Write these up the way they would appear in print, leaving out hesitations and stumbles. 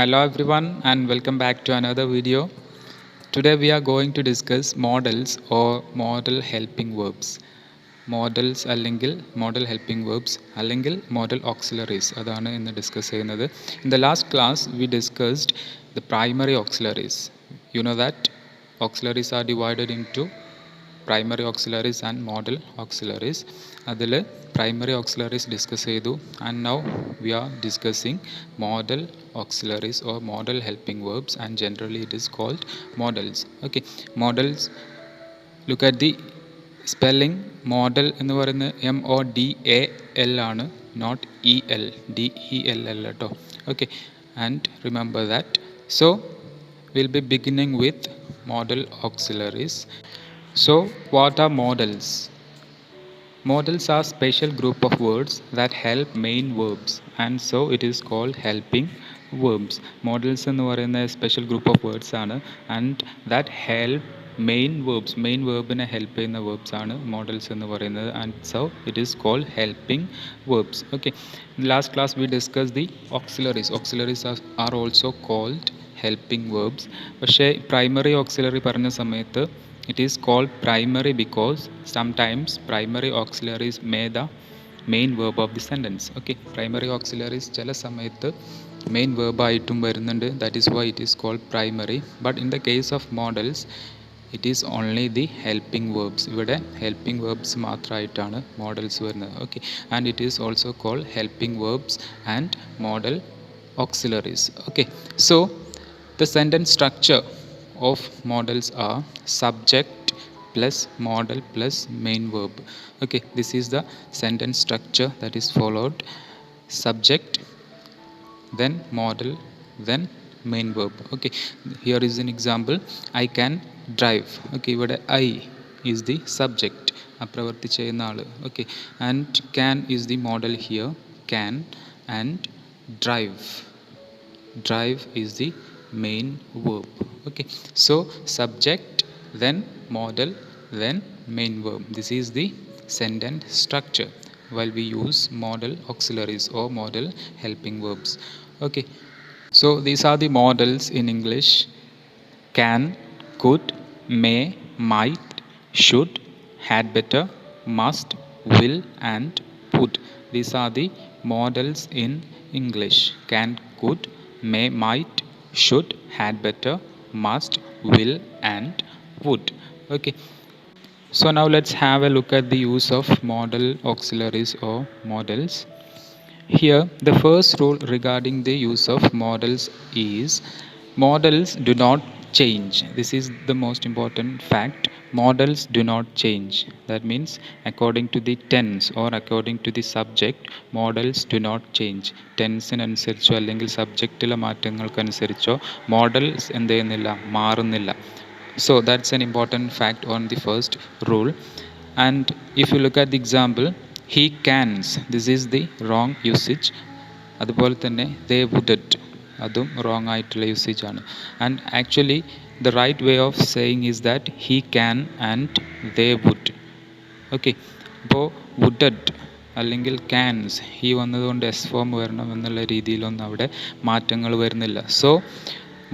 Hello everyone and welcome back to another video. Today we are going to discuss models or model helping verbs. Models അല്ലെങ്കിൽ model helping verbs അല്ലെങ്കിൽ model auxiliaries അതാണ് ഇന്ന് discuss ചെയ്യുന്നത്. In the last class we discussed the primary auxiliaries. You know that auxiliaries are divided into primary auxiliaries and model auxiliaries. അതിൽ primary auxiliaries discuss ചെയ്തു and now we are discussing model auxiliaries or model helping verbs and generally it is called models. Okay, models, look at the spelling. Model എന്ന് പറയുന്നത് MODAL ആണ്, not EL, DELL കേട്ടോ. Okay, and remember that. So we'll be beginning with model auxiliaries. So what are models? Models are special group of words that help main verbs and so it is called helping verbs. Models എന്ന് പറയുന്ന special group of words ആണ് and that help main verbs. Main verbനെ help ചെയ്യുന്ന verbs ആണ് models എന്ന് പറയുന്നത് and so it is called helping verbs. Okay. In the last class we discussed the auxiliaries. Auxiliaries are also called helping verbs. പക്ഷേ primary auxiliary പറഞ്ഞ സമയത്ത് it is called primary because sometimes primary auxiliaries may the main verb of the sentence. Okay, primary auxiliaries ചില സമയത്ത് main verb ആയിട്ടും വരുന്നുണ്ട്, that is why it is called primary. But in the case of models it is only the helping verbs. ഇവിടെ helping verbs മാത്രമായിട്ടാണ് models വരുന്നത്. Okay, and it is also called helping verbs and model auxiliaries. Okay, so the sentence structure of models are subject plus model plus main verb. Okay, this is the sentence structure that is followed. Subject, then model, then main verb. Okay, here is an example. I can drive. Okay, ഇവിടെ I is the subject, അപ്രവർത്തി ചെയ്യുന്ന ആള്. Okay, and can is the model here, can, and drive is the main verb. Okay, so subject, then model, then main verb. This is the sentence structure while we use model auxiliaries or model helping verbs. Okay, so these are the models in English: can, could, may, might, should, had better, must, will, and would. These are the models in English: can, could, may, might, should, had better, must, will, and would. Okay, so now let's have a look at the use of model auxiliaries or models. Here the first rule regarding the use of models is models do not change. This is the most important fact. Models do not change. That means according to the tense or according to the subject, models do not change. ടെൻസിനനുസരിച്ചോ അല്ലെങ്കിൽ സബ്ജക്റ്റിലെ മാറ്റങ്ങൾക്കനുസരിച്ചോ models എന്ത് ചെയ്യുന്നില്ല, മാറുന്നില്ല. So that's an important fact on the first rule. And if you look at the example, he cans, this is the wrong usage. അതുപോലെ തന്നെ they wouldn't, അതും wrong ആയിട്ടുള്ള usage ആണ്. And actually the right way of saying is that he can and they would. Okay, അപ്പോൾ woulded അല്ലെങ്കിൽ cans he വന്നതുകൊണ്ട് S form വരണം എന്നുള്ള രീതിയിലൊന്നും അവിടെ മാറ്റങ്ങൾ വരുന്നില്ല. So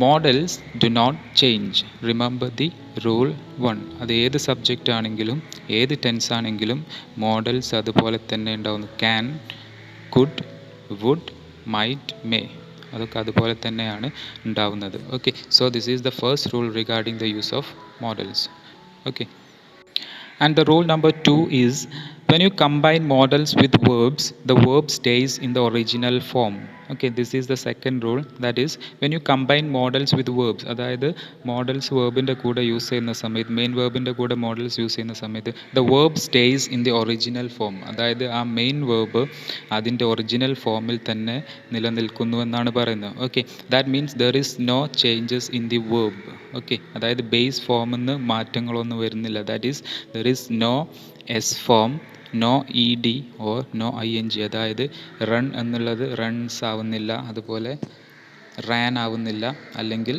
modals do not change. Remember the rule 1. അത് ഏത് സബ്ജക്റ്റ് ആണെങ്കിലും ഏത് ടെൻസ് ആണെങ്കിലും മോഡൽസ് അതുപോലെ തന്നെ ഉണ്ടാവുന്നു. Can, could, would, might, may, അതൊക്കെ അതുപോലെ തന്നെയാണ് ഉണ്ടാവുന്നത്. Okay, so this is the first rule regarding the use of models. Okay, and the rule number 2 is when you combine models with verbs, the verb stays in the original form. Okay, this is the second rule. That is when you combine models with verbs, അതായത് models വേർബിൻ്റെ കൂടെ use ചെയ്യുന്ന സമയത്ത്, main വേർബിൻ്റെ കൂടെ models use ചെയ്യുന്ന സമയത്ത് the verb stays in the original form. അതായത് ആ main verb അതിൻ്റെ ഒറിജിനൽ ഫോമിൽ തന്നെ നിലനിൽക്കുന്നു എന്നാണ് പറയുന്നത്. Okay, that means there is no changes in the verb. Okay, അതായത് ബേസ് ഫോമിൽ നിന്ന് മാറ്റങ്ങളൊന്നും വരുന്നില്ല. That is there is no S form, no E D or no I N G. അതായത് റൺ എന്നുള്ളത് റൺസ് ആവുന്നില്ല, അതുപോലെ റാൻ ആവുന്നില്ല, അല്ലെങ്കിൽ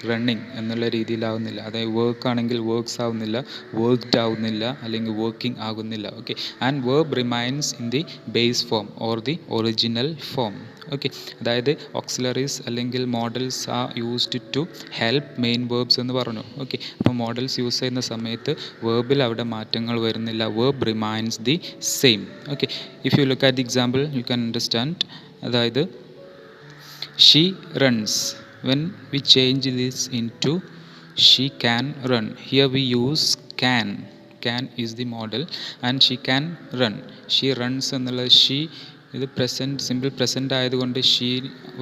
റണ്ണിങ് എന്നുള്ള രീതിയിലാവുന്നില്ല. അതായത് വർക്ക് ആണെങ്കിൽ വർക്ക്സ് ആവുന്നില്ല, വർക്ക്ഡ് ആവുന്നില്ല, അല്ലെങ്കിൽ വർക്കിംഗ് ആകുന്നില്ല. Okay, and verb remains in the base form or the original form. Okay, അതായത് ഓക്സിലറീസ് അല്ലെങ്കിൽ modals are used to help main verbs എന്ന് പറഞ്ഞു. ഓക്കെ, അപ്പോൾ മോഡൽസ് യൂസ് ചെയ്യുന്ന സമയത്ത് വേർബിൽ അവിടെ മാറ്റങ്ങൾ വരുന്നില്ല, verb remains the same. Okay, if you look at the example you can understand. അതായത് she runs. When we change this into she can run, here we use can. Can is the model and she can run. She runs എന്നുള്ള she ഇത് present, simple present ആയതുകൊണ്ട് she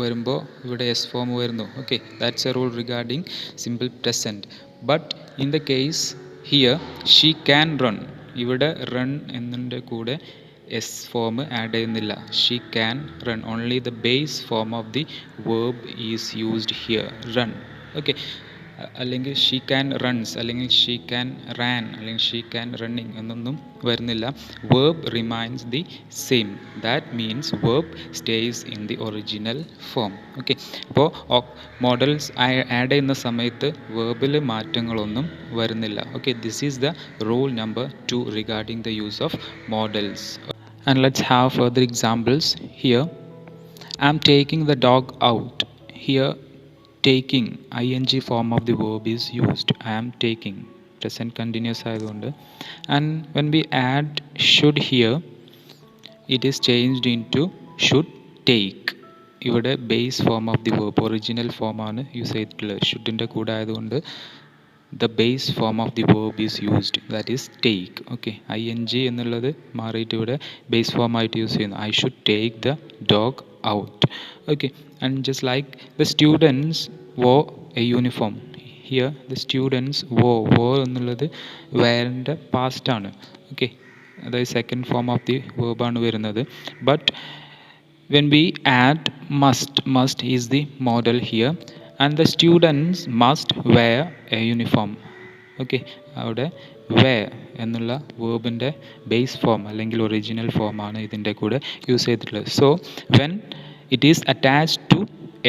വരുമ്പോൾ ഇവിടെ S form വരുന്നു. Okay, that's A rule regarding simple present. But in the case here she can run, ഇവിടെ run എന്നതിൻ്റെ കൂടെ S form add ചെയ്യുന്നില്ല. She can run, only the base form of the verb is used here, run. Okay, അല്ലെങ്കിൽ she can runs, അല്ലെങ്കിൽ she can Rann, അല്ലെങ്കിൽ she can running എന്നൊന്നും വരുന്നില്ല. Verb remains the same. That means verb stays in the original form. Okay, അപ്പോൾ models add ചെയ്യുന്ന സമയത്ത് വേർബിൽ മാറ്റങ്ങളൊന്നും വരുന്നില്ല. Okay, this is the rule number 2 regarding the use of models. And let's have further examples. Here, I'm taking the dog out. Here, taking ing form of the verb is used. I am taking, present continuous ആയതുകൊണ്ട്. And when we add should here, it is changed into should take. ഇവിടെ base form of the verb, original form ആണ് use ചെയ്തിട്ടുള്ളത്. ഷുഡിൻ്റെ കൂടെ ആയതുകൊണ്ട് the base form of the verb is used, that is take. Okay, ing എന്നുള്ളത് മാറിയിട്ട് ഇവിടെ base form ആയിട്ട് use ചെയ്യുന്നു. I should take the dog out. Okay, and just like the students wore a uniform, here the students wore എന്നുള്ളത് wearൻ്റെ past ആണ്. Okay, അതായത് second form of the verb ആണ് വരുന്നത്. But when we add must is the model here, and the students must wear a uniform. Okay, അവിടെ wear എന്നുള്ള വേർബിൻ്റെ base form അല്ലെങ്കിൽ original ഫോമാണ് ഇതിൻ്റെ കൂടെ യൂസ് ചെയ്തിട്ടുള്ളത്. So when it is attached to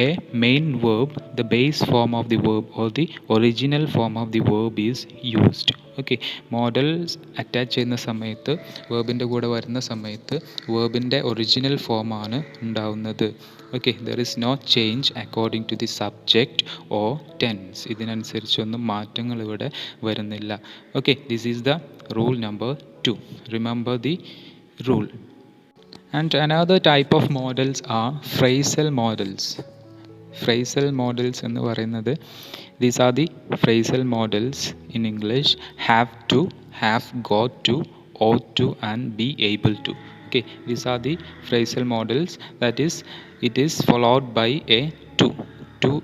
a main verb, the base form of the verb or the original form of the verb is used. Okay, modals attach ചെയ്യുന്ന സമയത്ത്, വേർബിൻ്റെ കൂടെ വരുന്ന സമയത്ത് വേർബിൻ്റെ ഒറിജിനൽ ഫോമാണ് ഉണ്ടാവുന്നത്. Okay, there is no change according to the subject or tense. ഇതിനനുസരിച്ചൊന്നും മാറ്റങ്ങൾ ഇവിടെ വരുന്നില്ല. Okay, this is the rule number 2. Remember the rule. And another type of models are phrasal models. Phrasal models എന്ന് പറയുന്നത്, these are the phrasal models in English: have to, have got to, ought to and be able to. Okay, these are the phrasal models, that is it is followed by a to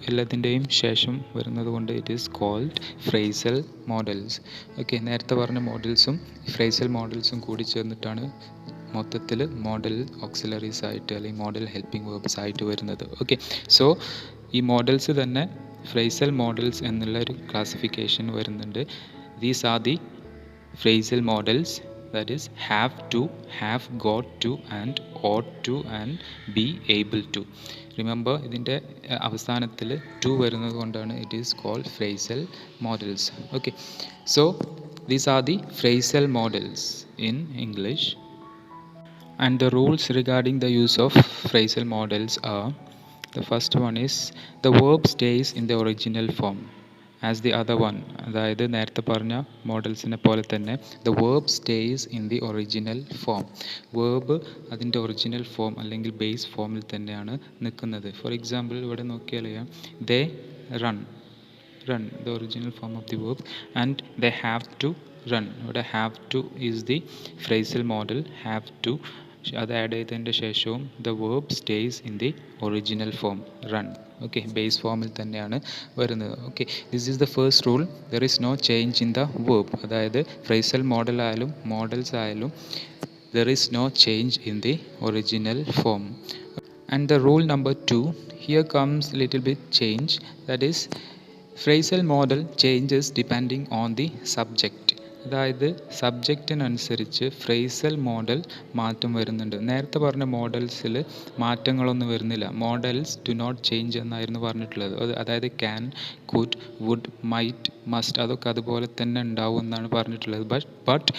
എല്ലാത്തിൻ്റെയും ശേഷം വരുന്നത് കൊണ്ട് it is called phrasal models. Okay, നേരത്തെ പറഞ്ഞ മോഡൽസും phrasal മോഡൽസും കൂടി ചേർന്നിട്ടാണ് മൊത്തത്തിൽ modal auxiliaries ആയിട്ട് അല്ലെങ്കിൽ മോഡൽ ഹെൽപ്പിംഗ് വേർബ്സ് ആയിട്ട് വരുന്നത്. ഓക്കെ, സോ ഈ മോഡൽസ് തന്നെ ഫ്രേസൽ മോഡൽസ് എന്നുള്ള ഒരു ക്ലാസിഫിക്കേഷൻ വരുന്നുണ്ട്. These are the phrasal modals, that is have to, have got to and ought to and be able to. Remember, ഇതിൻ്റെ അവസാനത്തിൽ ടു വരുന്നത് കൊണ്ടാണ് it is called phrasal models. Okay, so these are the phrasal modals in English. And the rules regarding the use of phrasal models are, the first one is the verb stays in the original form as the other one. അതായത് നേരത്തെ പറഞ്ഞ മോഡൽസിനെ പോലെ തന്നെ the verb stays in the original form. Verb അതിൻ്റെ original form അല്ലെങ്കിൽ base ഫോമിൽ തന്നെയാണ് നിൽക്കുന്നത്. ഫോർ എക്സാമ്പിൾ ഇവിടെ നോക്കിയാൽ they run, the original form of the verb, and they have to run. ഇവിടെ have to is the phrasal model, have to. അത് add ചെയ്തതിൻ്റെ ശേഷവും the verb stays in the original form, run. Okay, base ഫോമിൽ തന്നെയാണ് വരുന്നത്. Okay, this is the first rule. There is no change in the verb. അതായത് phrasal model ആയാലും modals ആയാലും there is no change in the original form. And the rule number 2, here comes little bit change. That is phrasal model changes depending on the subject. അതായത് സബ്ജക്റ്റിനനുസരിച്ച് phrasal model മാറ്റം വരുന്നുണ്ട്. നേരത്തെ പറഞ്ഞ മോഡൽസിൽ മാറ്റങ്ങളൊന്നും വരുന്നില്ല. Models do not change എന്നായിരുന്നു പറഞ്ഞിട്ടുള്ളത്. അതായത് can, could, would, might, must അതൊക്കെ അതുപോലെ തന്നെ ഉണ്ടാവും എന്നാണ് പറഞ്ഞിട്ടുള്ളത്. But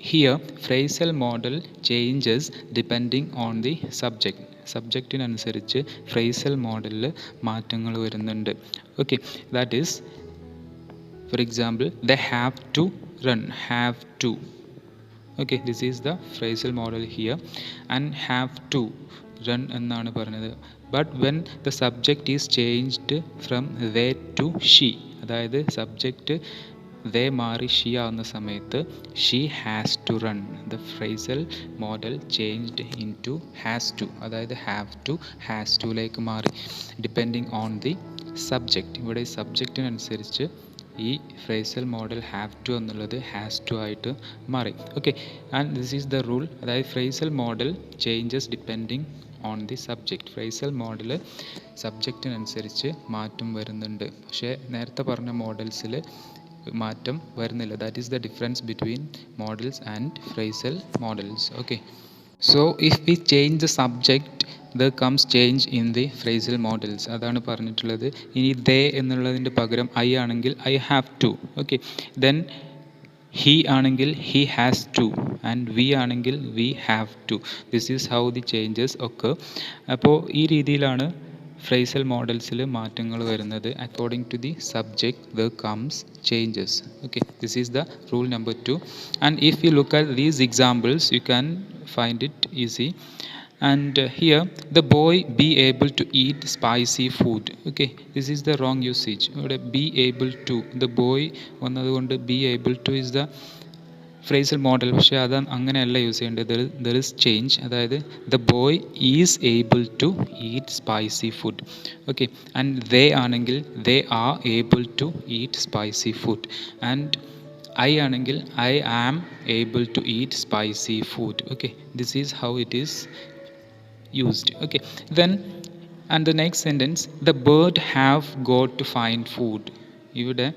here phrasal model changes depending on the subject. സബ്ജക്റ്റിനനുസരിച്ച് ഫ്രേസൽ മോഡലിൽ മാറ്റങ്ങൾ വരുന്നുണ്ട്. Okay, that is for example, they have to run, have to. Okay, this is the phrasal model here, and have to run എന്നാണ് പറഞ്ഞത്. But when the subject is changed from they to she, അതായത് subject they മാറി she ആവുന്ന സമയത്ത് she has to run, the phrasal model changed into has to, അതായത് have to has to ലേക്ക് മാറി, depending on the subject. ഇവിടെ സബ്ജക്റ്റിനനുസരിച്ച് ഈ phrasal model have to എന്നുള്ളത് ഹാസ് ടു ആയിട്ട് മാറി. Okay, and this is the rule. അതായത് phrasal model changes depending on the subject. Phrasal model സബ്ജക്റ്റിനനുസരിച്ച് മാറ്റം വരുന്നുണ്ട്. പക്ഷേ നേരത്തെ പറഞ്ഞ മോഡൽസിൽ മാറ്റം വരുന്നില്ല. That is the difference between models and phrasal models. Okay, so if we change the subject there comes change in the phrasal models. അതാണ് പറഞ്ഞിട്ടുള്ളത്. ഇനി they എന്നുള്ളതിൻ്റെ പകരം I ആണെങ്കിൽ I have to. Okay, then he ആണെങ്കിൽ he has to, and we ആണെങ്കിൽ we have to. This is how the changes occur. അപ്പോൾ ഈ രീതിയിലാണ് ഫ്രേസൽ മോഡൽസിൽ മാറ്റങ്ങൾ വരുന്നത്. According to the subject there comes changes. Okay, this is the rule number 2. And if you look at these examples, you can find it easy. And here the boy be able to eat spicy food. Okay, this is the wrong usage. Be able to, the boy വന്നതുകൊണ്ട് be able to is the phrasal model. പക്ഷേ അത് അങ്ങനെയല്ല use ചെയ്യേണ്ടത്. there is change. അതായത് the boy is able to eat spicy food. Okay, and they ആണെങ്കിൽ they are able to eat spicy food. And I ആണെങ്കിൽ I am able to eat spicy food. Okay, this is how it is used. Okay, then and the next sentence, the bird have got to find food. ഇവിടെ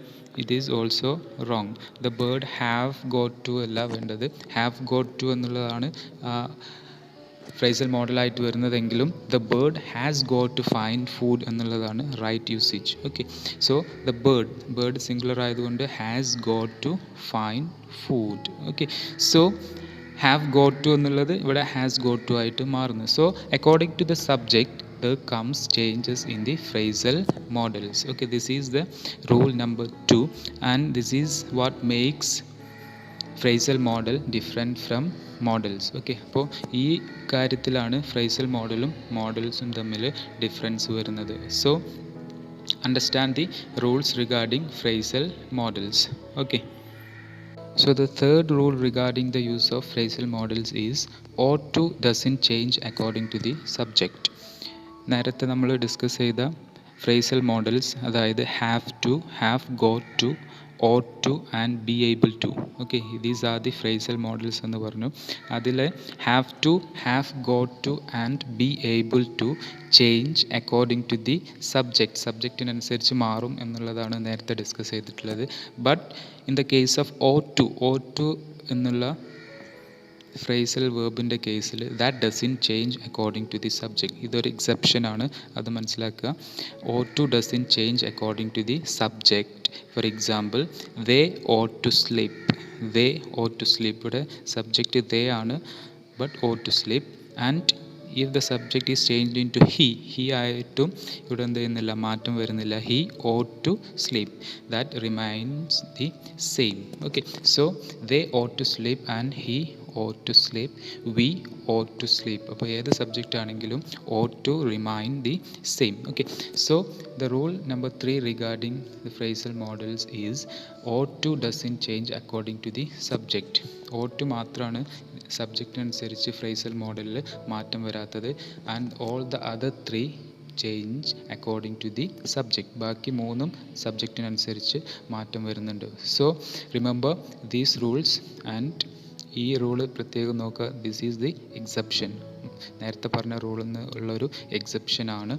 it is also wrong. The bird have got to അല്ല വേണ്ടത്, have got to എന്നുള്ളതാണ് phrasal മോഡലായിട്ട് വരുന്നതെങ്കിലും the bird has got to find food എന്നുള്ളതാണ് right usage. Okay, so the bird singular ആയതുകൊണ്ട് has got to find food. Okay, so have got to എന്നുള്ളത് ഇവിടെ has got to ആയിട്ട് മാറുന്നു. So according to the subject there comes changes in the phrasal models. Okay, this is the rule number 2, and this is what makes phrasal model different from models. Okay, അപ്പോൾ ഈ കാര്യത്തിലാണ് phrasal മോഡലും മോഡൽസും തമ്മിൽ difference വരുന്നത്. So understand the rules regarding phrasal models. Okay, so the third rule regarding the use of phrasal models is ought to doesn't change according to the subject. നേരത്തെ നമ്മൾ discuss ചെയ്ത phrasal modals, അതായത് have to, have got to, ought to and be able to. Okay, these are the phrasal models എന്ന് പറഞ്ഞു. അതിൽ have to, have got to and be able to change according to the subject. സബ്ജക്റ്റിനനുസരിച്ച് മാറും എന്നുള്ളതാണ് നേരത്തെ discuss ചെയ്തിട്ടുള്ളത്. But in the case of ought to എന്നുള്ള phrasal വേർബിൻ്റെ കേസിൽ that doesn't change according to the subject. ഇതൊരു എക്സെപ്ഷൻ ആണ്, അത് മനസ്സിലാക്കുക. ought to doesn't change according to the subject. For example, they ought to sleep. They ought to sleep. ഇവിടെ subject they ആണ്, but ought to sleep. And if the subject is changed into he ആയിട്ടും ഇവിടെ എന്ത് ചെയ്യുന്നില്ല, മാറ്റം വരുന്നില്ല. he ought to sleep, that remains the same. Okay, so they ought to sleep and he ought to sleep, we ought to sleep. അപ്പോൾ ഏത് subject ആണെങ്കിലും ought to remain the same. Okay, so the rule number 3 regarding the phrasal models is ought to doesn't change according to the subject. ought to മാത്രമാണ് സബ്ജക്റ്റിനനുസരിച്ച് phrasal മോഡലിൽ മാറ്റം വരാത്തത്. And all the other 3 change according to the subject. ബാക്കി 3ഉം സബ്ജക്റ്റിനനുസരിച്ച് മാറ്റം വരുന്നുണ്ട്. So remember these rules, and ഈ റൂള് പ്രത്യേകം നോക്കുക. This is the exception. നേരത്തെ പറഞ്ഞ റൂളിൽ നിന്ന് ഉള്ളൊരു എക്സെപ്ഷനാണ്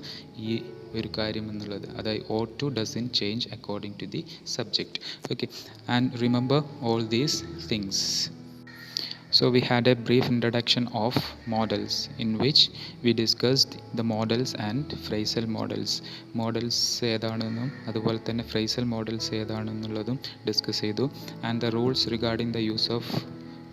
ഈ ഒരു കാര്യം എന്നുള്ളത്. അതായത് ought to doesn't change according to the subject. Okay, and remember all these things. So we had a brief introduction of models in which we discussed the models and phrasal models. Models ഏതാണെന്നും അതുപോലെ തന്നെ phrasal models ഏതാണെന്നുള്ളതും discuss ചെയ്തു. And the rules regarding the use of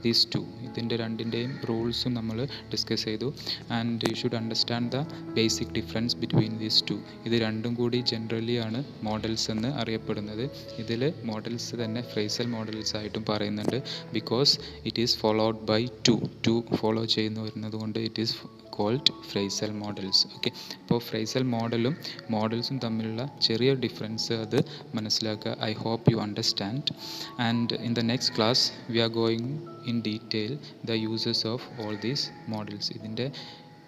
these two, ഇതിൻ്റെ രണ്ടിൻ്റെയും റൂൾസും നമ്മൾ discuss ചെയ്തു. And you should understand the basic difference between these two. ഇത് രണ്ടും കൂടി ജനറലി ആണ് മോഡൽസ് എന്ന് അറിയപ്പെടുന്നത്. ഇതിൽ മോഡൽസ് തന്നെ ഫ്രേസൽ മോഡൽസ് ആയിട്ടും പറയുന്നുണ്ട്. Because it is followed by to follow ചെയ്യുന്നു വരുന്നത് കൊണ്ട് it is called phrasal models. Okay, അപ്പോൾ ഫ്രേസൽ മോഡലും മോഡൽസും തമ്മിലുള്ള ചെറിയ ഡിഫറൻസ് അത് മനസ്സിലാക്കുക. I hope you understand. And in the next class we are going in detail the uses of all these models. ഇതിൻ്റെ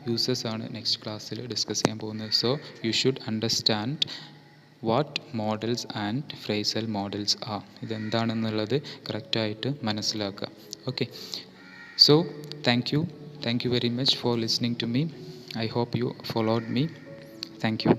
യൂസസ് ആണ് നെക്സ്റ്റ് ക്ലാസ്സിൽ ഡിസ്കസ് ചെയ്യാൻ പോകുന്നത്. So you should understand what models and phrasal models ആ, ഇതെന്താണെന്നുള്ളത് കറക്റ്റായിട്ട് മനസ്സിലാക്കുക. Okay, so thank you very much for listening to me. I hope you followed me. Thank you.